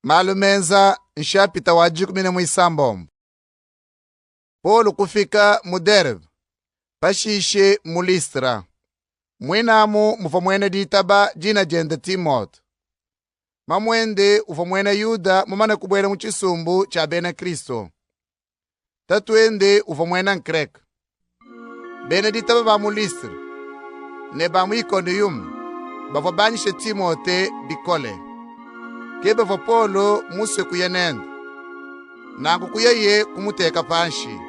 Malumenza nshapita wa 16. Paulo kufika mu Derbe, pashishe mu Listra. Mwinamu mufa mwene ditaba jina jenda Timote. Mamwende ufa mwene Yuda mumana kubwela mu chisumbu cha bena Kristo. Tatuende ufa mwena Nkrek. Bene ditaba ba mu Listra. Ne ba mu Iconium. Bava banyishe Timote bikole. Kebe va Paulo muse kuyenenda. Nangu kuyeye kumuteka panshi.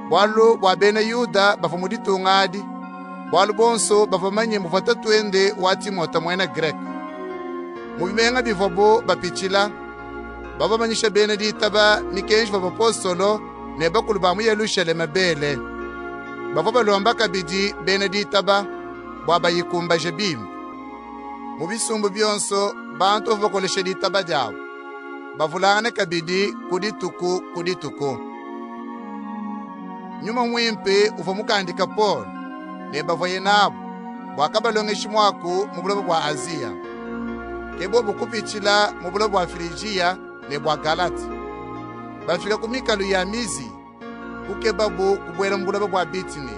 Bwalu bwa bene Yuda bava muditungadi. Bwalu bonso bava manye muvata twende wa Timota mwena Grek. Mubimenga bivabo bapichila. Bava manyisha bene ditaba nikenji bava apostolo ne bakulu ba mu Yerusalemu bele. Bava balomba kabidi bene ditaba bwa bayikumba jebim. Mubisumbu byonso bantu vakolesha ditaba jawo. Bavulane kabidi kudituku. Nyuma mwimpe ufa mukandika Paul ne bavoye nabo bwakabalongeshi mwaku mu bulobo bwa Asia. Kebo bukupichila mu bulobo bwa Frigia ne bwa Galati. Bafika kumikalu ya Mizi kukebabu kubwela mu bulobo bwa Bitini.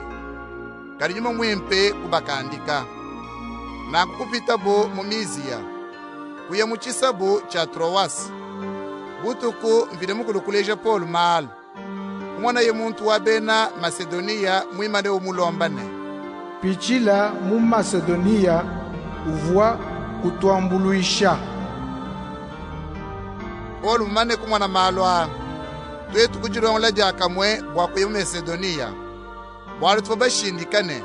Kali nyuma mwimpe kubakandika. Na kukupita bo mu Mizia kuya mu chisabu cha Troas. Butuku mvide mukulukuleja Paul mal. Umwana ye muntu wa bena Macedonia mwimane umulombane. Pichila mu Macedonia uvua kutuambuluisha. Paul mumane kumwana malwa. Twetu kujilongola jakamwe bwa kuya mu Macedonia. Bwalu tubashindikane.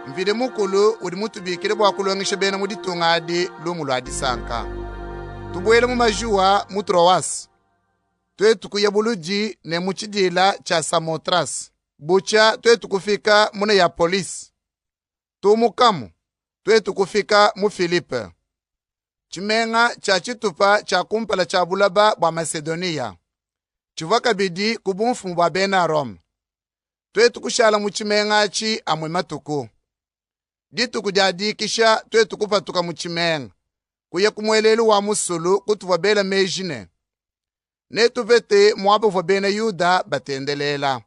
Mvide mukulu uri mutubikire bwa kulongesha bena muditungadi lumu lwa disanka. Tubwele mu majua mu Troas. Twetu kuyabuluji ne muchidila cha Samotras. Bucha twetu kufika mune ya polisi. Tumukamu twetu kufika mu Filipe. Chimenga cha chitupa cha kumpala cha bulaba bwa Macedonia. Chuvaka bidi kubumfu bwa bena Rome. Twetu kushala mu chimenga chi amwe matuku. Ditu kujadikisha twetu kupatuka mu chimenga. Kuye kumwelelu wa musulu kutuva bela mejine. Netu vete mwaba uva bena Yuda batendelela.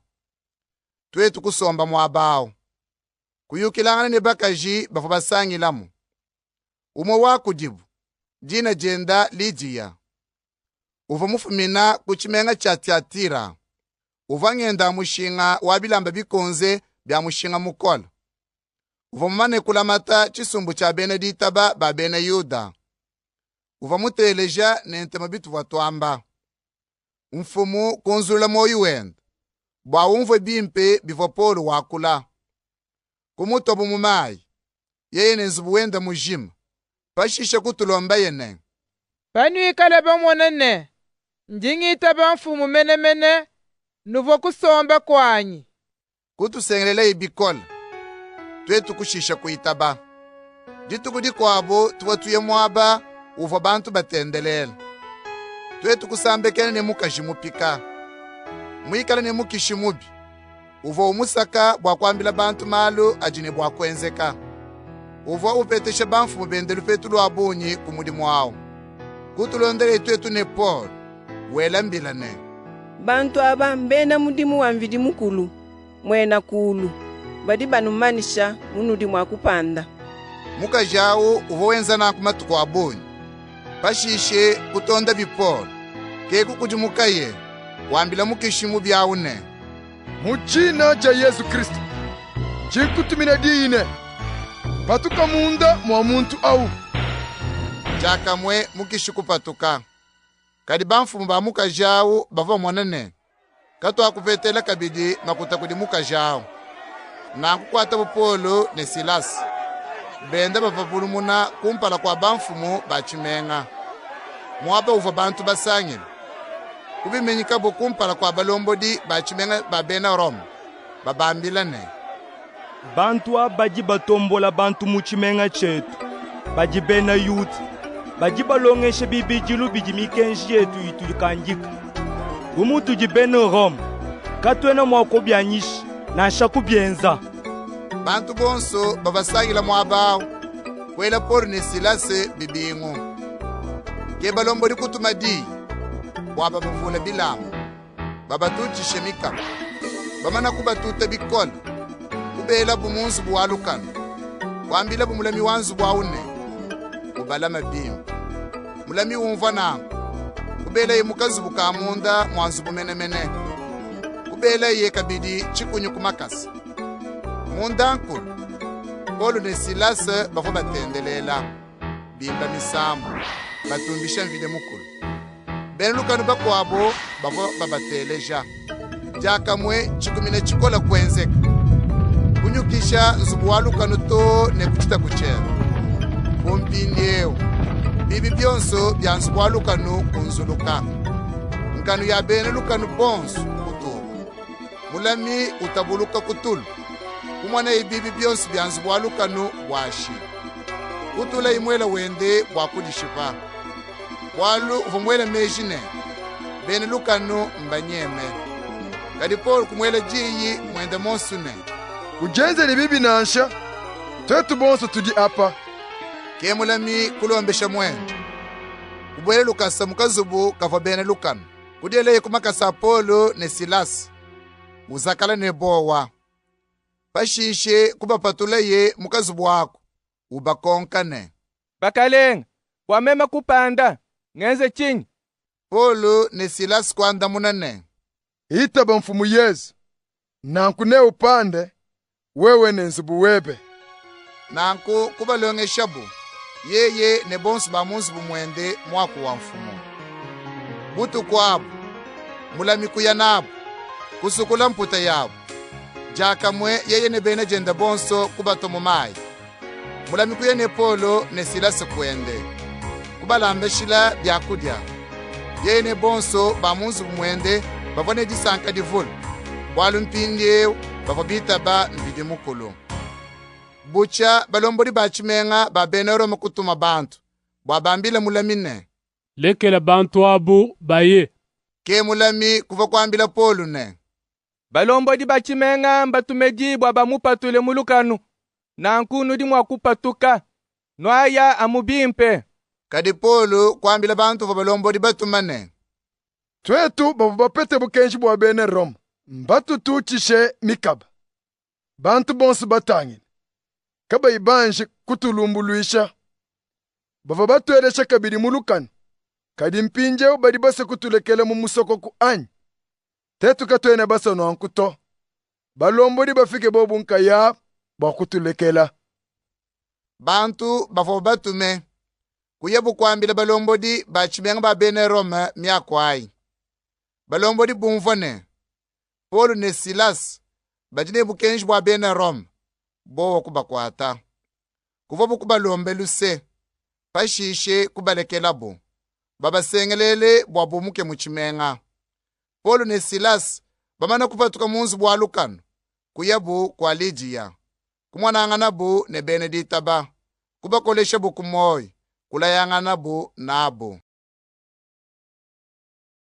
Twetu kusomba mwabao. Kuyukilangana ne bakaji bafa basangilamu. Umo wakujibu jina jenda Lidia. Uva mufumina kuchimenga cha Tiatira. Uva ngenda mushinga wabilamba bikonze bya mushinga mukola. Uva mumane kulamata chisumbu cha bene ditaba ba bene Yuda. Uva muteleja nente mabitu vatwamba. Mfumu konzula moyu wenda. Bwa umve bimpe biva Paulo wakula. Kumutobu mumai. Yeye nenzibu wenda mujima. Pashisha kutulomba yene. Panuikale bamonene. Njingita mfumu mene nuvo kusomba kwanyi. Kutusengelela ibikola. Twetu kushisha kuitaba. Jitu kudi kwabo tuwatuye mwaba uva bantu batendelela. Twetu kusambekene ne mukajimupika. Mwikala ne mukishimubi. Uva umusaka bwa kwambila bantu malu ajine bwa kwenzeka. Uva upetesha banfu mubendelu petu lwabunyi kumudi mwao. Kutulondele twetu ne Paul. Wela mbilane. Bantu aba mbena mudimu wa mvidi mukulu. Mwena kulu. Badi banumanisha munudi mwakupanda. Muka jao uva wenza na kumatu kwa abunyi. Pashishe kutonda bipolo. Keku kujimuka ye. Wambila mukishimu byaune. Muchina cha Yesu Kristo. Chikutumina diine. Patuka munda mwa muntu au. Chakamwe mukishiku patuka. Kadi banfu mba muka jao bava mwanane. Kato akupetela kabidi makuta kudi muka jao. Na kukwata Paulo ne Silas. Benda bapapulumuna kumpala kwa banfumu bachimenga. Mwaba uva bantu basangile. Kubimenyika bo kumpala kwa balombodi bachimenga babena Rome. Babambilane. Bantu abaji batombola bantu muchimenga chetu. Baji bena Yuda. Baji balongeshe bibijilu bijimikenji yetu itulikanjika. Umutu jibena Rome. Katwena mwako byanyishi na shaku byenza. Bantu bonso babasangila mwabao. Kwela Paulo ne Silase bibingu. ke balombodi kutuma di bwaba bavula bilamu babatutishe mikaba bamana kubatuta bikola kubela bumunzu buwalukana kwambila bumulami wanzu bwaune ubala mabimbi mulami wumva nangu kubela ye mukazi bukamunda mwanzu bumenemene kubela ye kabidi chikunyu kumakasi mundankulu Polo ne Silas bafo batendelela bimba misambu batumbisha mvide mukulu benelukanu bakwabo bafo babateleja jakamwe chikumine chikola kwenzeka kunyukisha nzubuwalukanu to ne kuchita kuchera kumpindiewo bibi byonso bya nzubuwalukanu kunzuluka nkanu ya benelukanu bonso kutuka mulami utabuluka kutulu kumwana ibibi byonso bya nzubuwalukanu bwashi kutula imwela wende bwakulishipa walu uvumwela mejine benelukanu mbanyeme kadi Polo kumwela jiyi mwende monsune kujenzela bibi nansha twetu bonso tudi apa kemulami kulombesha mwende kubwele lukasa mukazubu kava benelukanu kudieleye kumakasa Polo ne Silasi uzakala ne bowa pashishe kubapatulaye mukazubu wako ubakonkane bakalenga wamema kupanda ngenze chinyi Polo ne Silasi kwanda munane itaba mfumu Yesu nankune upande wewe ne nzubuwebe nanku kubalongesha bu yeye ne bonsu ba munzu bumwende mwaku wa mfumu butu kwabo mulami kuyanabo kusukula mputa yabo jakamwe yeye ne bene jenda bonso kubatomo mai mulami kuyene Polo ne Silasi kwende kubalambeshila byakudya yeye ne bonso ba munzu bumwende bavone disanka divulu walumpindie bavobita ba mbidi mukulu bucha balombodi bachimenga babenero mukutuma bantu bwabambile mulamine lekela bantu abu baye ke mulami kuva kwambila Polo ne balombodi bachimenga mbatumeji bwabamupatule mulukanu nankunu di mwakupatuka nwaya amubimpe kadi Polo kwambila bantu va balombodi batumane twetu bavo bapete bukenshi bwa bene Roma mbatu tuchishe mikaba bantu bonso batangile kaba ibanje kutulumbuluisha bava batweresha kabiri mulukanu kadi mpinje badi base kutulekele mu musoko ku anyi tetu katwene basa no ankuto balombodi bafike bobunka ya bakutulekela bantu bavo batume kuyebu kwambila balombodi bachimenga ba bene Roma miakwai balombodi bumvone Polo ne Silasi bajine bukenshi bwa bene Roma bowa kubakwata kuva bukubalombe luse pashishe kubalekelabu babasengelele bwabumuke muchimenga Polo ne Silasi bamana kupatuka munzu bwalukanu kuyabu kwa Lidia kumwananganabu ne Benedita ba kubakolesha bukumoyi kulayanganabu nabo